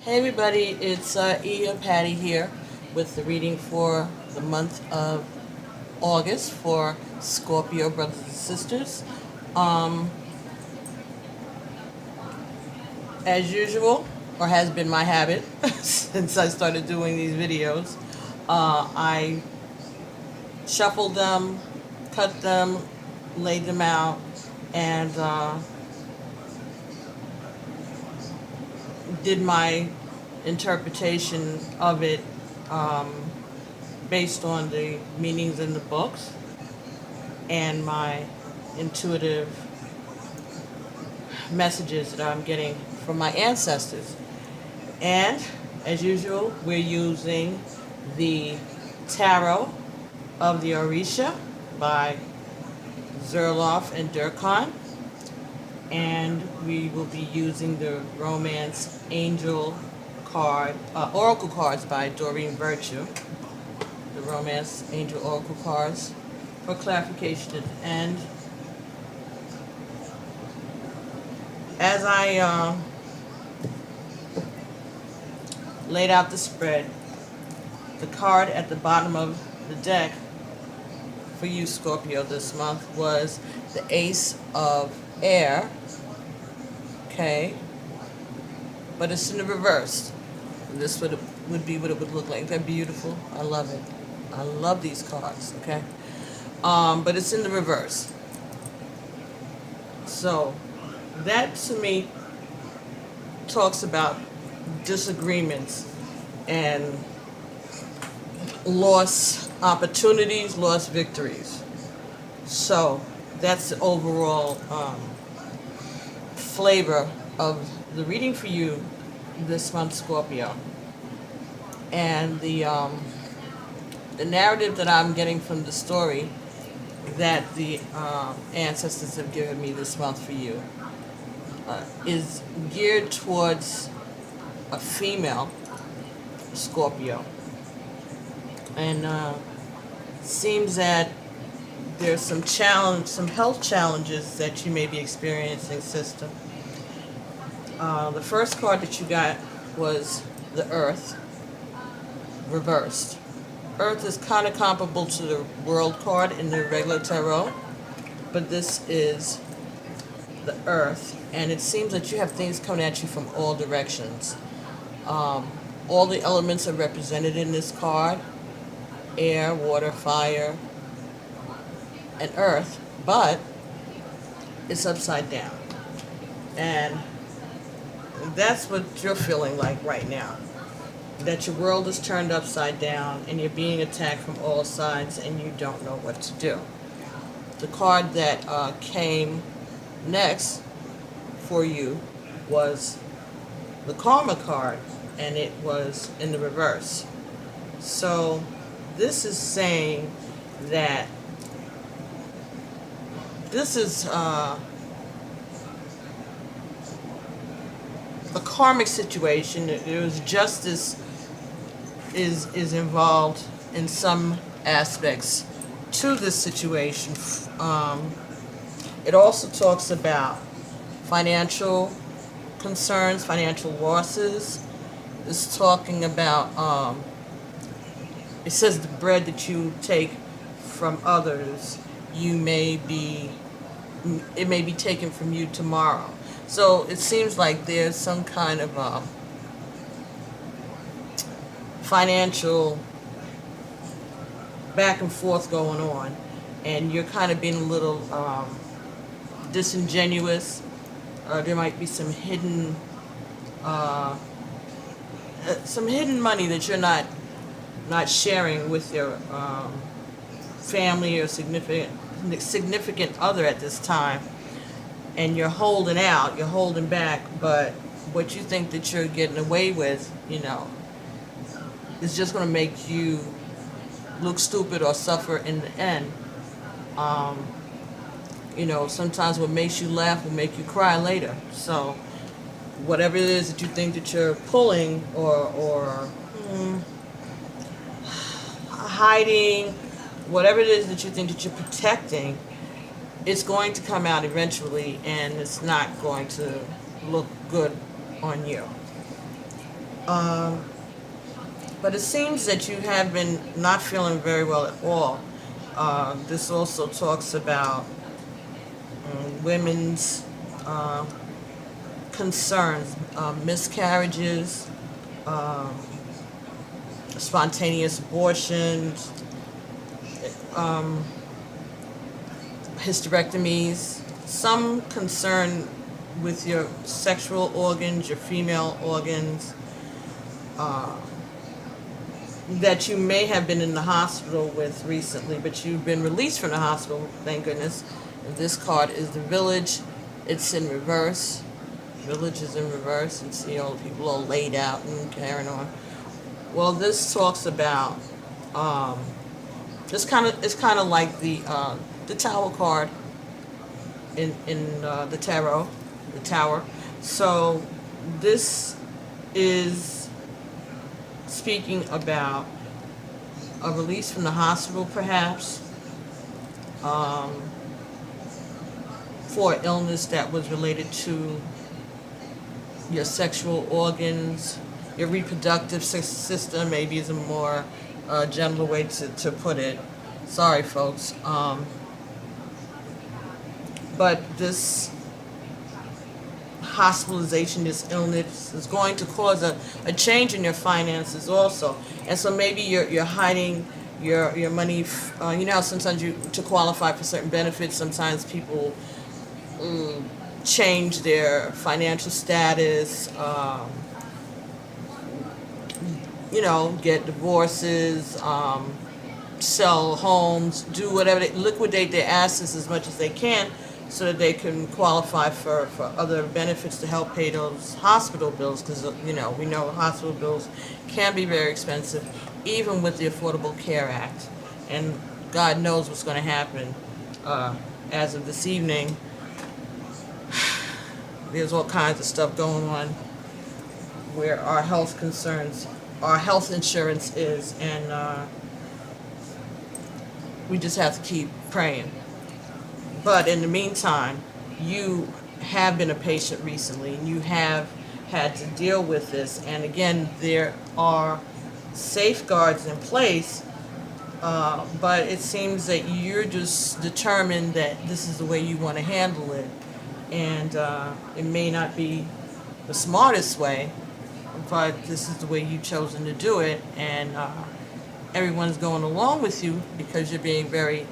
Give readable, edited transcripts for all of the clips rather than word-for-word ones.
Hey everybody, it's Patty here with the reading for the month of August for Scorpio brothers and sisters. Um, as usual, or has been my habit since I started doing these videos, I shuffled them, cut them, laid them out, and did my interpretation of it um, based on the meanings in the books and my intuitive messages that I'm getting from my ancestors. And as usual, we're using the Tarot of the Orisha by Zolrak and Durkon. And we will be using the Romance Angel card, Oracle cards by Doreen Virtue. The Romance Angel Oracle cards for clarification at the end. As I laid out the spread, the card at the bottom of the deck for you, Scorpio, this month was the Ace of Air. Okay, but it's in the reverse. This would be what it would look like. They're beautiful. I love it. I love these cards. Okay, but it's in the reverse. So that to me talks about disagreements and lost opportunities, lost victories. So that's the overall flavor of the reading for you this month, Scorpio. And the narrative that I'm getting from the story that the ancestors have given me this month for you is geared towards a female Scorpio. And seems that there's some health challenges that you may be experiencing, sister. The first card that you got was the Earth, reversed. Earth is kind of comparable to the World card in the regular tarot, but this is the Earth, and it seems that you have things coming at you from all directions. All the elements are represented in this card: air, water, fire, and earth, but it's upside down. And that's what you're feeling like right now. That your world is turned upside down and you're being attacked from all sides and you don't know what to do. The card that came next for you was the Karma card, and it was in the reverse. So this is saying that this is a karmic situation. There was justice is involved in some aspects to this situation. It also talks about financial concerns, financial losses. It's talking about, it says the bread that you take from others, it may be taken from you tomorrow. So it seems like there's some kind of financial back and forth going on, and you're kind of being a little disingenuous. There might be some hidden money that you're not sharing with your family or significant other at this time, and you're holding out, you're holding back, but what you think that you're getting away with, is just going to make you look stupid or suffer in the end. Sometimes what makes you laugh will make you cry later. So whatever it is that you think that you're pulling or hiding, whatever it is that you think that you're protecting, it's going to come out eventually, and it's not going to look good on you. Um, but it seems that you have been not feeling very well at all. This also talks about women's uh, concerns, miscarriages, um, spontaneous abortions, um, hysterectomies, some concern with your sexual organs, your female organs, uh, that you may have been in the hospital with recently, but you've been released from the hospital, thank goodness. And this card is the Village. It's in reverse. Village is in reverse. And see all the people all laid out and carrying on. Well, this talks about it's kind of like the Tower card in the tarot, the Tower. So this is speaking about a release from the hospital, perhaps, for an illness that was related to your sexual organs, your reproductive system, maybe is a more gentler way to put it. Sorry, folks. But this hospitalization, this illness, is going to cause a change in your finances also. And so maybe you're hiding your money. You know how sometimes to qualify for certain benefits, sometimes people change their financial status, get divorces, sell homes, do whatever, liquidate their assets as much as they can so that they can qualify for other benefits to help pay those hospital bills, because we know hospital bills can be very expensive, even with the Affordable Care Act. And God knows what's going to happen. As of this evening, there's all kinds of stuff going on where our health concerns, our health insurance is, and we just have to keep praying. But in the meantime, you have been a patient recently, and you have had to deal with this. And again, there are safeguards in place, but it seems that you're just determined that this is the way you want to handle it. And it may not be the smartest way, but this is the way you've chosen to do it. And everyone's going along with you because you're being very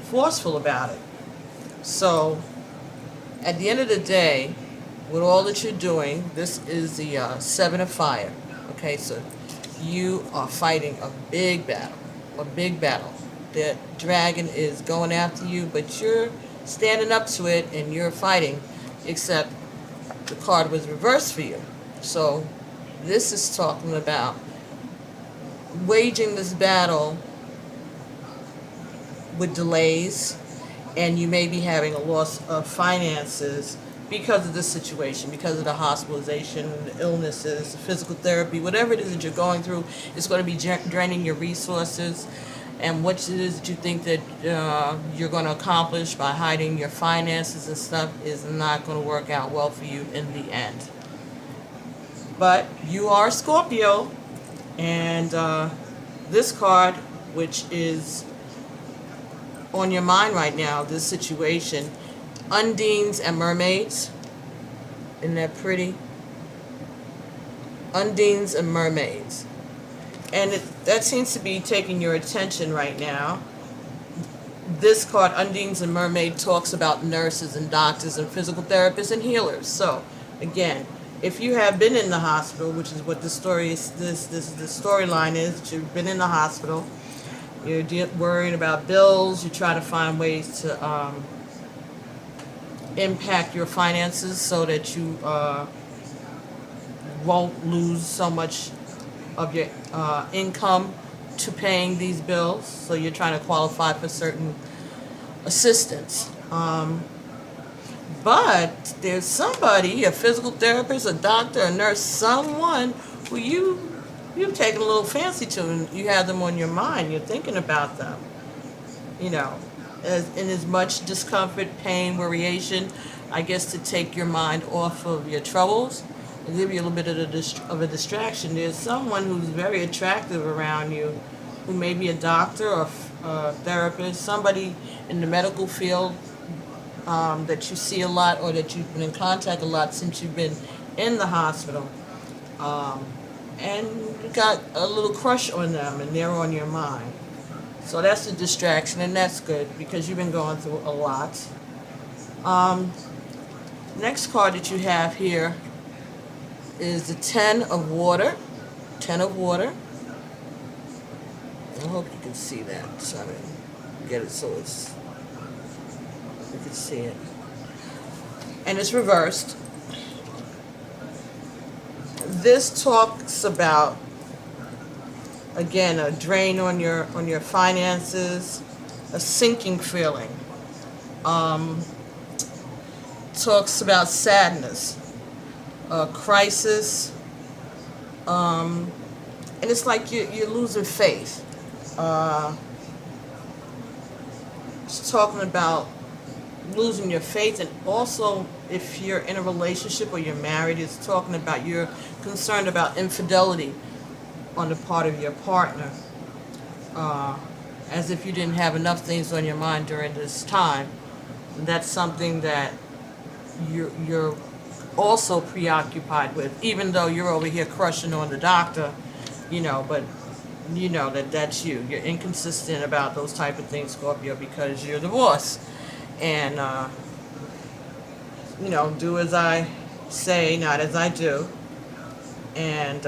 forceful about it. So at the end of the day, with all that you're doing, this is the Seven of Fire. Okay, so you are fighting a big battle. The dragon is going after you, but you're standing up to it and you're fighting, except the card was reversed for you. So this is talking about waging this battle with delays, and you may be having a loss of finances because of this situation, because of the hospitalization, the illnesses, the physical therapy, whatever it is that you're going through. It's going to be draining your resources, and what it is that you think that you're going to accomplish by hiding your finances and stuff is not going to work out well for you in the end. But you are Scorpio, and this card, which is on your mind right now, this situation, Undines and Mermaids. Isn't that pretty? Undines and Mermaids. And that seems to be taking your attention right now. This card, Undines and Mermaid, talks about nurses and doctors and physical therapists and healers. So, again, if you have been in the hospital, which is what the story is, the storyline is, that you've been in the hospital, you're worrying about bills, you try to find ways to impact your finances so that you won't lose so much of your income to paying these bills. So you're trying to qualify for certain assistance. But there's somebody, a physical therapist, a doctor, a nurse, someone who you've taken a little fancy to, and you have them on your mind. You're thinking about them. In as much discomfort, pain, worryation, I guess, to take your mind off of your troubles, give you a little bit of a distraction. There's someone who's very attractive around you, who may be a doctor or a therapist, somebody in the medical field that you see a lot, or that you've been in contact a lot since you've been in the hospital. And you got a little crush on them, and they're on your mind. So that's a distraction, and that's good because you've been going through a lot. Next card that you have here is the Ten of Water. Ten of Water. I hope you can see that. So I get it so it's you can see it. And it's reversed. This talks about, again, a drain on your finances, a sinking feeling. Talks about sadness, a crisis, and it's like you're losing faith. It's talking about losing your faith, and also if you're in a relationship or you're married, it's talking about you're concerned about infidelity on the part of your partner, as if you didn't have enough things on your mind during this time. And that's something that you're also preoccupied with, even though you're over here crushing on the doctor, but you know that's you. You're inconsistent about those type of things, Scorpio, because you're the boss. And, do as I say, not as I do. And,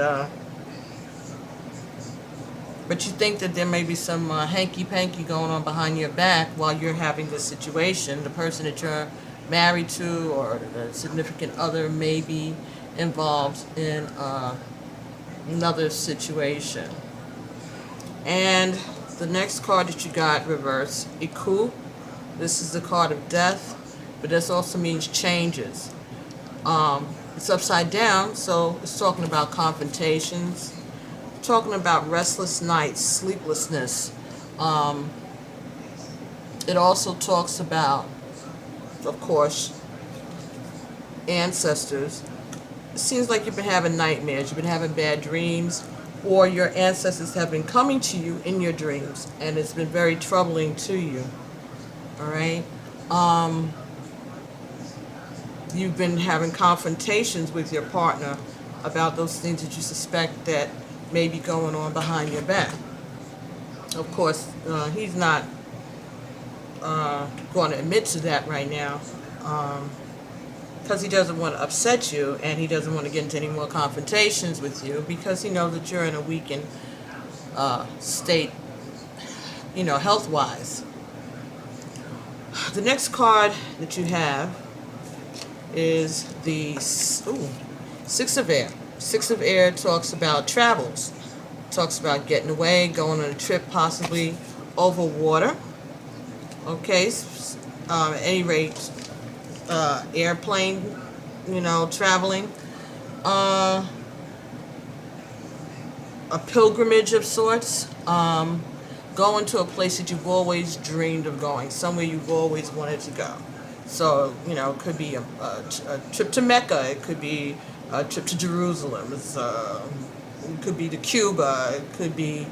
but you think that there may be some hanky-panky going on behind your back while you're having this situation. The person that you're married to or the significant other may be involved in another situation. And the next card that you got reversed, Iku. This is the card of death, but this also means changes. It's upside down, so it's talking about confrontations, talking about restless nights, sleeplessness. It also talks about, of course, ancestors. It seems like you've been having nightmares, you've been having bad dreams, or your ancestors have been coming to you in your dreams, and it's been very troubling to you. All right? You've been having confrontations with your partner about those things that you suspect that may be going on behind your back. Of course, he's not going to admit to that right now, because he doesn't want to upset you, and he doesn't want to get into any more confrontations with you, because he knows that you're in a weakened state, health-wise. The next card that you have is the Six of Air. Six of Air talks about travels, talks about getting away, going on a trip, possibly over water. Okay, at any rate, airplane, traveling, a pilgrimage of sorts, going to a place that you've always dreamed of going, somewhere you've always wanted to go. So, it could be a trip to Mecca, it could be a trip to Jerusalem, it could be to Cuba, it could be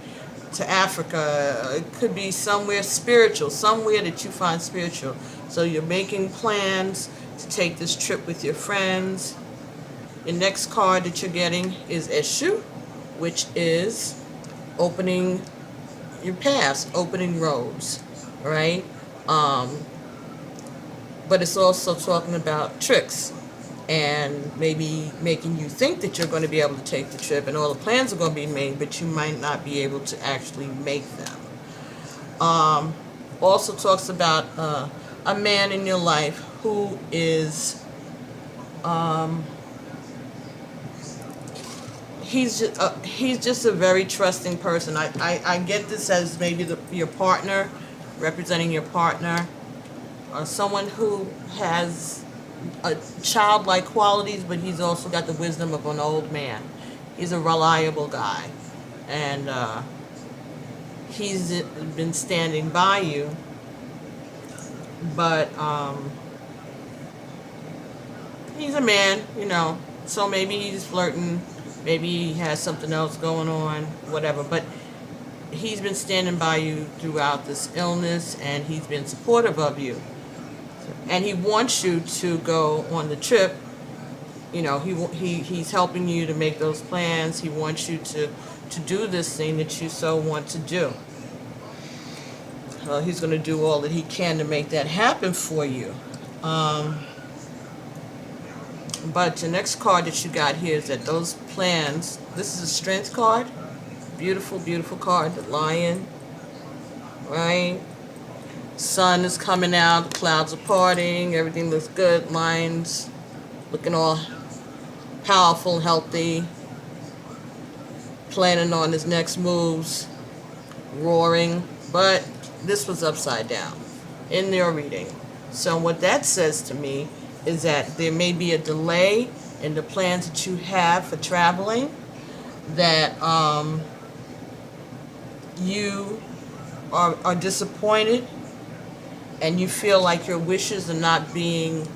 to Africa, it could be somewhere spiritual, somewhere that you find spiritual. So you're making plans to take this trip with your friends. The next card that you're getting is Eshu, which is opening your paths, opening roads, all right? But it's also talking about tricks and maybe making you think that you're going to be able to take the trip and all the plans are going to be made, but you might not be able to actually make them. Also talks about a man in your life who is, he's just a very trusting person. I get this as maybe your partner, representing your partner, or someone who has childlike qualities, but he's also got the wisdom of an old man. He's a reliable guy, and he's been standing by you, but he's a man, So maybe he's flirting, maybe he has something else going on, whatever. But he's been standing by you throughout this illness, and he's been supportive of you. And he wants you to go on the trip. You know, he's helping you to make those plans. He wants you to do this thing that you so want to do. He's going to do all that he can to make that happen for you. But the next card that you got here is that those plans, this is a strength card. Beautiful, beautiful card. The lion, right? Sun is coming out, the clouds are parting, everything looks good. Lion's looking all powerful, healthy, planning on his next moves, roaring. But this was upside down in their reading. So what that says to me is that there may be a delay in the plans that you have for traveling, that you are disappointed, and you feel like your wishes are not being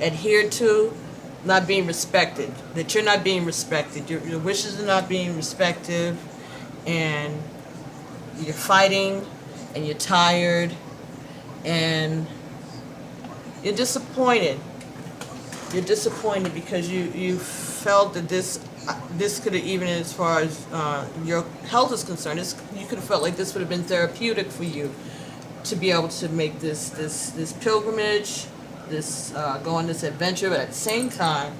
adhered to, not being respected, that you're not being respected, your wishes are not being respected, and you're fighting, and you're tired, and you're disappointed. You're disappointed because you felt that this could have, even as far as your health is concerned, you could have felt like this would have been therapeutic for you to be able to make this pilgrimage, go on this adventure. But at the same time,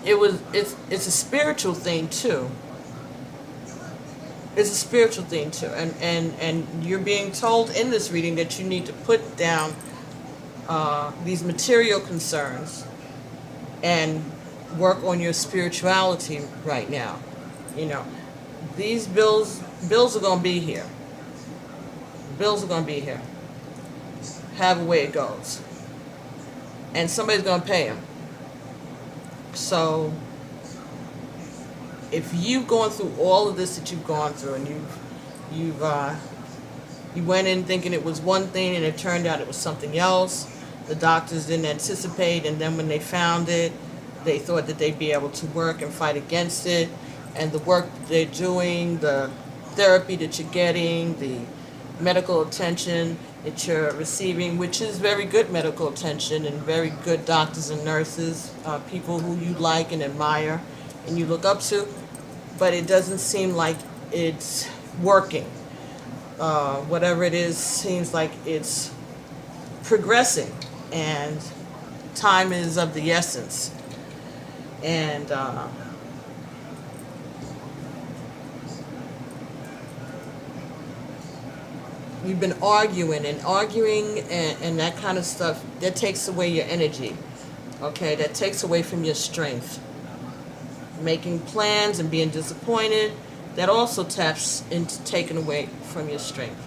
it's a spiritual thing too. It's a spiritual thing too, and you're being told in this reading that you need to put down these material concerns and work on your spirituality right now. You know, these bills are going to be here. Bills are going to be here. Have a way it goes, and somebody's going to pay them. So if you've gone through all of this that you've gone through, and you went in thinking it was one thing and it turned out it was something else, the doctors didn't anticipate, and then when they found it, they thought that they'd be able to work and fight against it, and the work that they're doing, the therapy that you're getting, the medical attention that you're receiving, which is very good medical attention and very good doctors and nurses, people who you like and admire and you look up to, but it doesn't seem like it's working. Whatever it is seems like it's progressing, and time is of the essence. And you've been arguing, and that kind of stuff, that takes away your energy. Okay, that takes away from your strength. Making plans and being disappointed, that also taps into taking away from your strength.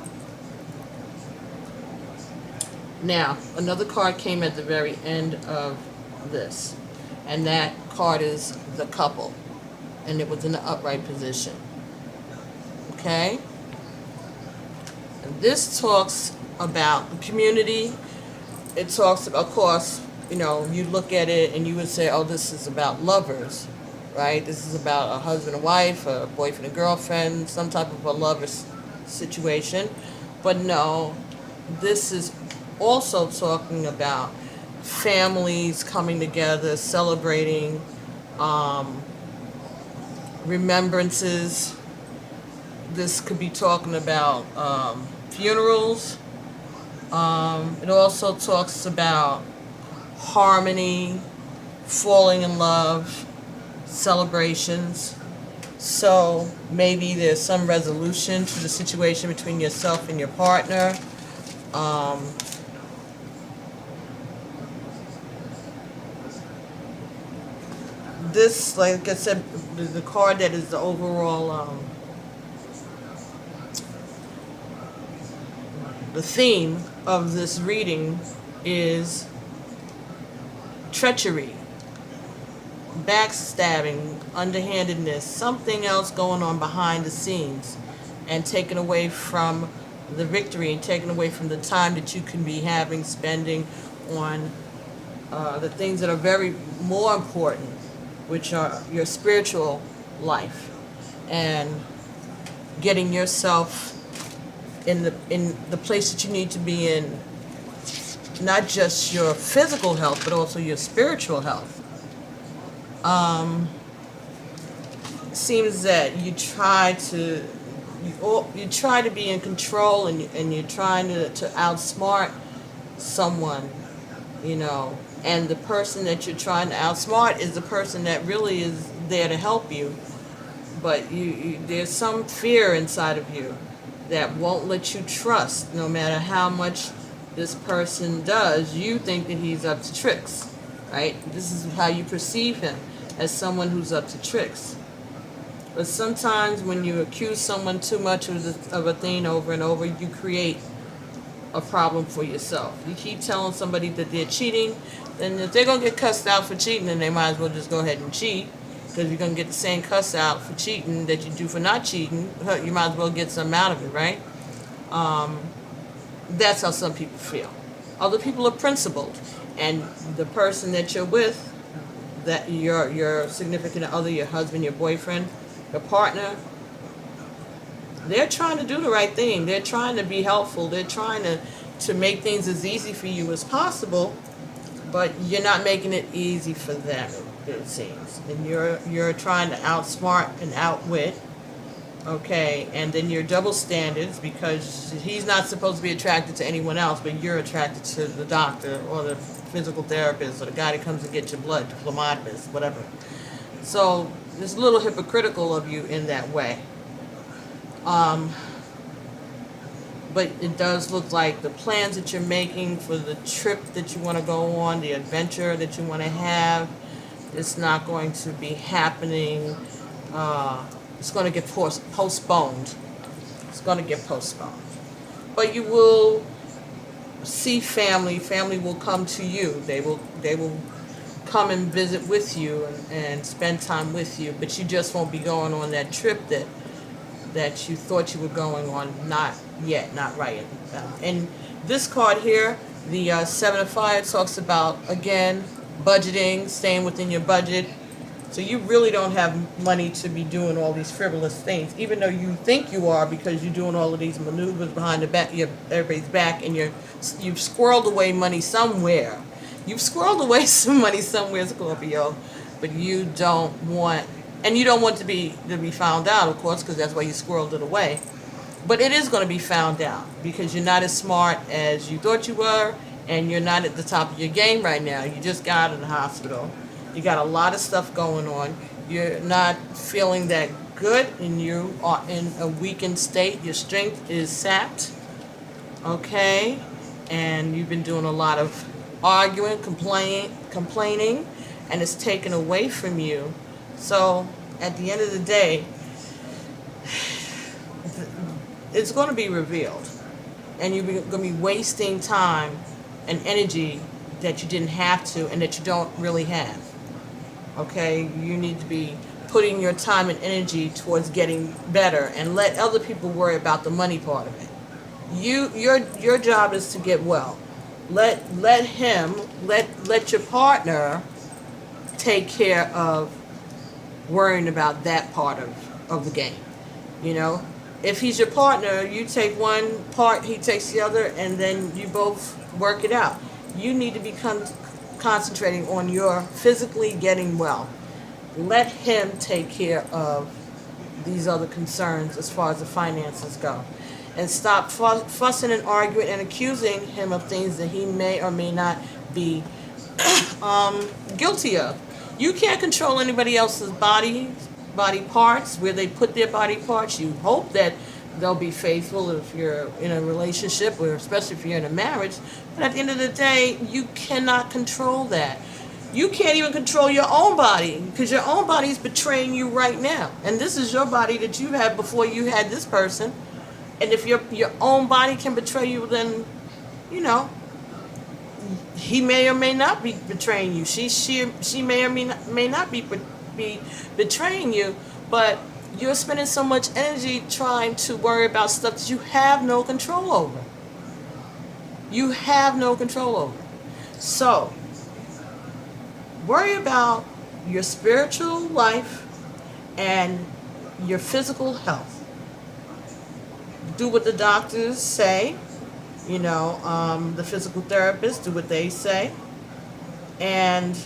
Now, another card came at the very end of this, and that card is the couple, and it was in the upright position. Okay? And this talks about the community. It talks about, of course, you know, you look at it and you would say, oh, this is about lovers, right? This is about a husband and wife, a boyfriend and girlfriend, some type of a lover situation. But no, this is also talking about families coming together, celebrating, remembrances. This could be talking about funerals. It also talks about harmony, falling in love, celebrations. So maybe there's some resolution to the situation between yourself and your partner. This, like I said, the card that is the overall, the theme of this reading is treachery, backstabbing, underhandedness, something else going on behind the scenes, and taken away from the victory and taken away from the time that you can be having, spending on the things that are very more important, which are your spiritual life and getting yourself in the place that you need to be in, not just your physical health, but also your spiritual health. Seems that you try to be in control, and you're trying to outsmart someone, and the person that you're trying to outsmart is the person that really is there to help you, but there's some fear inside of you that won't let you trust. No matter how much this person does, you think that he's up to tricks, right? This is how you perceive him, as someone who's up to tricks. But sometimes when you accuse someone too much of a thing over and over, you create a problem for yourself. You keep telling somebody that they're cheating, then if they're going to get cussed out for cheating, then they might as well just go ahead and cheat, because you're going to get the same cuss out for cheating that you do for not cheating. You might as well get something out of it, right? That's how some people feel. Other people are principled, and the person that you're with, that your significant other, your husband, your boyfriend, your partner, they're trying to do the right thing. They're trying to be helpful. They're trying to make things as easy for you as possible, but you're not making it easy for them, it seems. And you're trying to outsmart and outwit, okay? And then your double standards, because he's not supposed to be attracted to anyone else, but you're attracted to the doctor or the physical therapist or the guy that comes to get your blood, the phlebotomist, whatever. So it's a little hypocritical of you in that way. But it does look like the plans that you're making for the trip that you want to go on, the adventure that you want to have, it's not going to be happening. It's going to get postponed. It's going to get postponed. But you will see family. Family will come to you. They will come and visit with you and spend time with you. But you just won't be going on that trip that you thought you were going on. Not yet, not right. And this card here, the Seven of Fire, talks about, again, budgeting, staying within your budget. So you really don't have money to be doing all these frivolous things, even though you think you are, because you're doing all of these maneuvers behind the back, everybody's back, and you've squirreled away money somewhere. You've squirreled away some money somewhere, Scorpio, but you don't want, and you don't want to be found out, of course, because that's why you squirreled it away. But it is going to be found out, because you're not as smart as you thought you were, and you're not at the top of your game right now. You just got out of the hospital. You got a lot of stuff going on. You're not feeling that good, and you are in a weakened state. Your strength is sapped, okay? And you've been doing a lot of arguing, complaining, and it's taken away from you. So at the end of the day, it's going to be revealed, and you're going to be wasting time and energy that you didn't have to, and that you don't really have. Okay, you need to be putting your time and energy towards getting better, and let other people worry about the money part of it. Your job is to get well. Let your partner take care of worrying about that part of the game. If he's your partner, you take one part, he takes the other, and then you both work it out. You need to be concentrating on your physically getting well. Let him take care of these other concerns as far as the finances go. And stop fussing and arguing and accusing him of things that he may or may not be guilty of. You can't control anybody else's body parts, where they put their body parts. You hope that they'll be faithful if you're in a relationship, or especially if you're in a marriage. But at the end of the day, you cannot control that. You can't even control your own body, because your own body is betraying you right now. And this is your body that you had before you had this person. And if your own body can betray you, then, he may or may not be betraying you. She may or may not be betraying you. But You're spending so much energy trying to worry about stuff that you have no control over. You have no control over. So, worry about your spiritual life and your physical health. Do what the doctors say, the physical therapists do what they say. And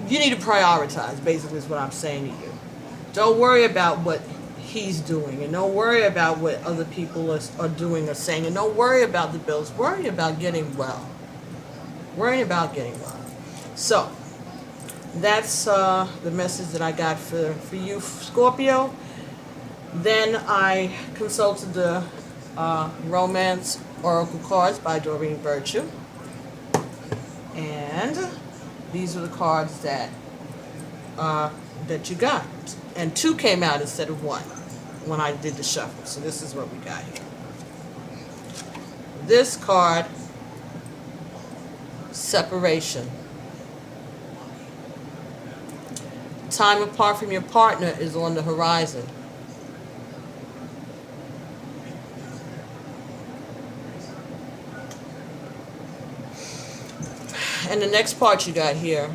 you need to prioritize, basically, is what I'm saying to you. Don't worry about what he's doing, and don't worry about what other people are doing or saying, and don't worry about the bills. Worry about getting well. Worry about getting well. So, that's the message that I got for you, Scorpio. Then I consulted the Romance Oracle cards by Doreen Virtue. And these are the cards that you got. And 2 came out instead of 1 when I did the shuffle. So this is what we got here. This card, separation. Time apart from your partner is on the horizon. And the next part you got here,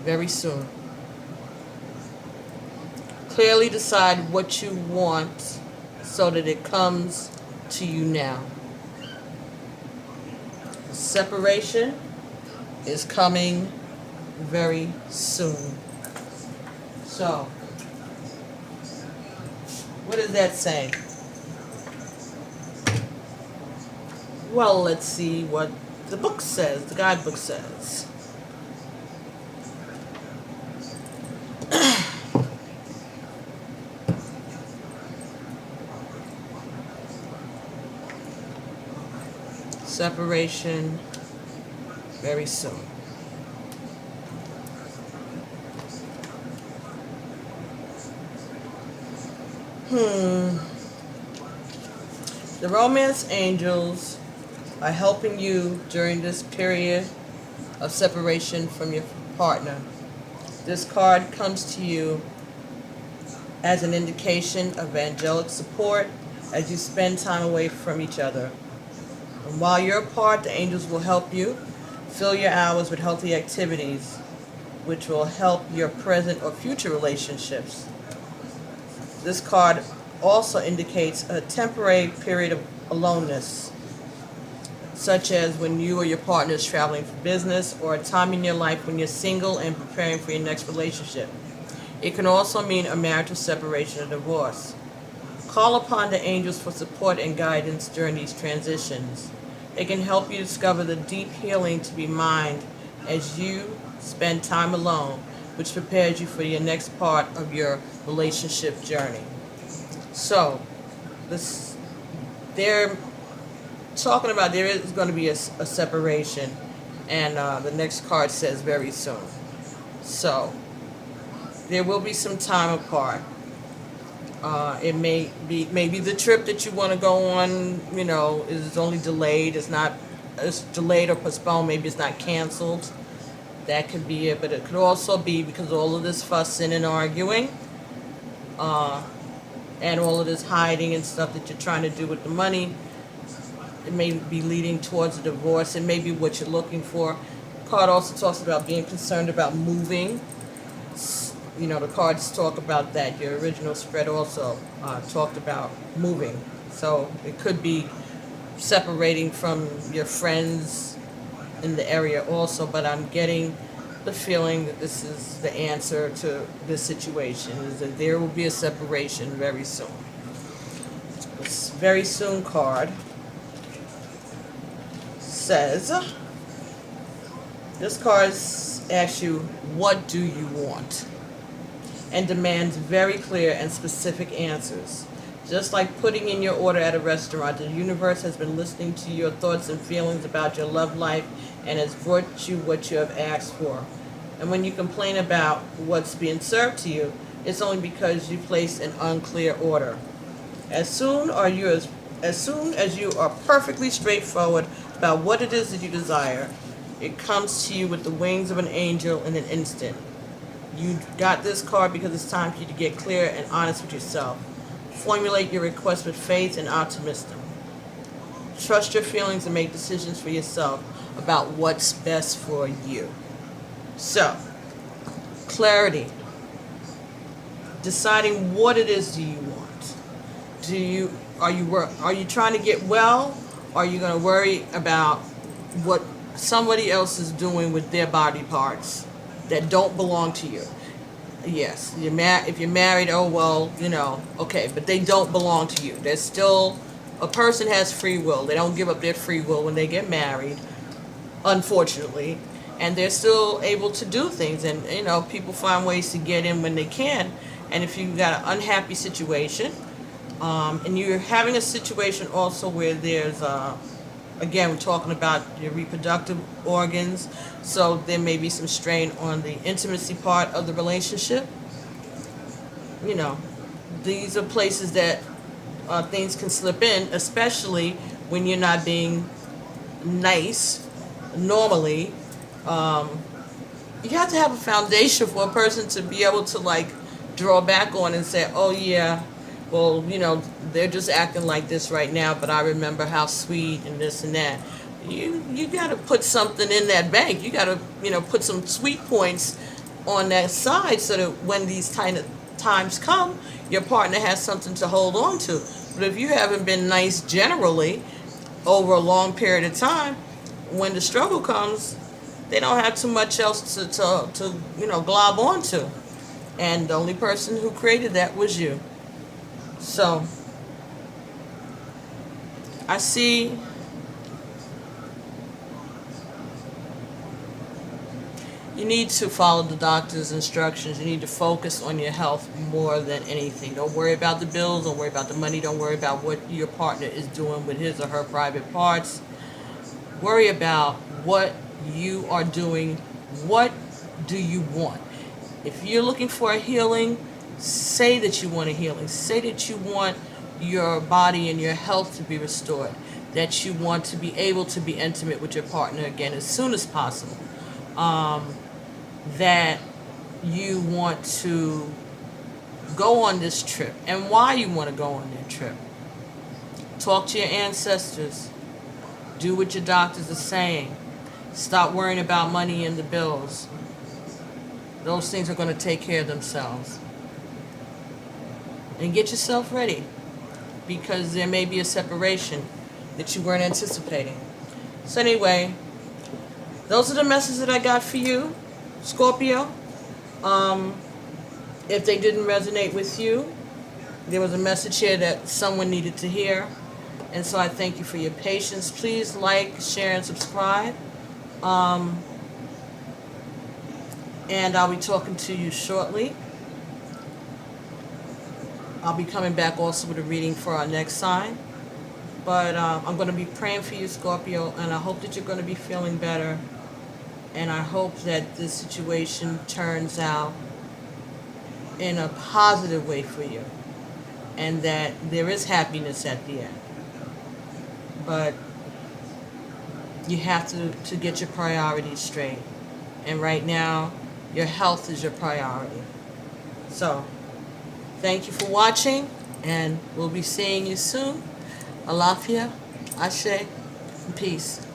very soon. Clearly decide what you want so that it comes to you now. Separation is coming very soon. So, what does that say? Well, let's see what the book says, the guidebook says. Separation very soon. The romance angels are helping you during this period of separation from your partner. This card comes to you as an indication of angelic support as you spend time away from each other. And while you're apart, the angels will help you fill your hours with healthy activities, which will help your present or future relationships. This card also indicates a temporary period of aloneness, such as when you or your partner is traveling for business, or a time in your life when you're single and preparing for your next relationship. It can also mean a marital separation or divorce. Call upon the angels for support and guidance during these transitions. They can help you discover the deep healing to be mine as you spend time alone, which prepares you for your next part of your relationship journey. So, they're talking about there is going to be a separation, and the next card says very soon. So, there will be some time apart. It may be maybe the trip that you want to go on, is only delayed. It's delayed or postponed. Maybe it's not canceled. That could be it. But it could also be because of all of this fussing and arguing, and all of this hiding and stuff that you're trying to do with the money. It may be leading towards a divorce. It may be what you're looking for. The card also talks about being concerned about moving. The cards talk about that. Your original spread also talked about moving. So it could be separating from your friends in the area also, but I'm getting the feeling that this is the answer to this situation, is that there will be a separation very soon. This very soon card says, this card asks you, what do you want? And demands very clear and specific answers. Just like putting in your order at a restaurant, the universe has been listening to your thoughts and feelings about your love life and has brought you what you have asked for. And when you complain about what's being served to you, it's only because you placed an unclear order. As soon as you are perfectly straightforward about what it is that you desire, It comes to you with the wings of an angel in an instant. You got this card because it's time for you to get clear and honest with yourself. Formulate your request with faith and optimism. Trust your feelings and make decisions for yourself about what's best for you. So, clarity. Deciding what it is do you want. Are you trying to get well? Or are you going to worry about what somebody else is doing with their body parts that don't belong to you? Yes, if you're married, oh well, okay, but they don't belong to you. There's still, a person has free will. They don't give up their free will when they get married, unfortunately, and they're still able to do things. And people find ways to get in when they can. And if you've got an unhappy situation, and you're having a situation also where there's again, we're talking about your reproductive organs, so there may be some strain on the intimacy part of the relationship. These are places that things can slip in, especially when you're not being nice normally. You have to have a foundation for a person to be able to draw back on and say, oh yeah, well, they're just acting like this right now, but I remember how sweet and this and that. You got to put something in that bank. You got to, put some sweet points on that side so that when these kind of times come, your partner has something to hold on to. But if you haven't been nice generally over a long period of time, when the struggle comes, they don't have too much else to glob onto. And the only person who created that was you. So, I see you need to follow the doctor's instructions. You need to focus on your health more than anything. Don't worry about the bills. Don't worry about the money. Don't worry about what your partner is doing with his or her private parts. Worry about what you are doing. What do you want? If you're looking for a healing, say that you want a healing. Say that you want your body and your health to be restored. That you want to be able to be intimate with your partner again as soon as possible. That you want to go on this trip and why you want to go on that trip. Talk to your ancestors. Do what your doctors are saying. Stop worrying about money and the bills. Those things are going to take care of themselves. And get yourself ready, because there may be a separation that you weren't anticipating. So anyway, those are the messages that I got for you, Scorpio. If they didn't resonate with you, there was a message here that someone needed to hear. And so I thank you for your patience. Please like, share, and subscribe. And I'll be talking to you shortly. I'll be coming back also with a reading for our next sign. But I'm going to be praying for you, Scorpio, and I hope that you're going to be feeling better. And I hope that this situation turns out in a positive way for you. And that there is happiness at the end. But you have to get your priorities straight. And right now, your health is your priority. So, thank you for watching, and we'll be seeing you soon. Alafia, Ashe, and peace.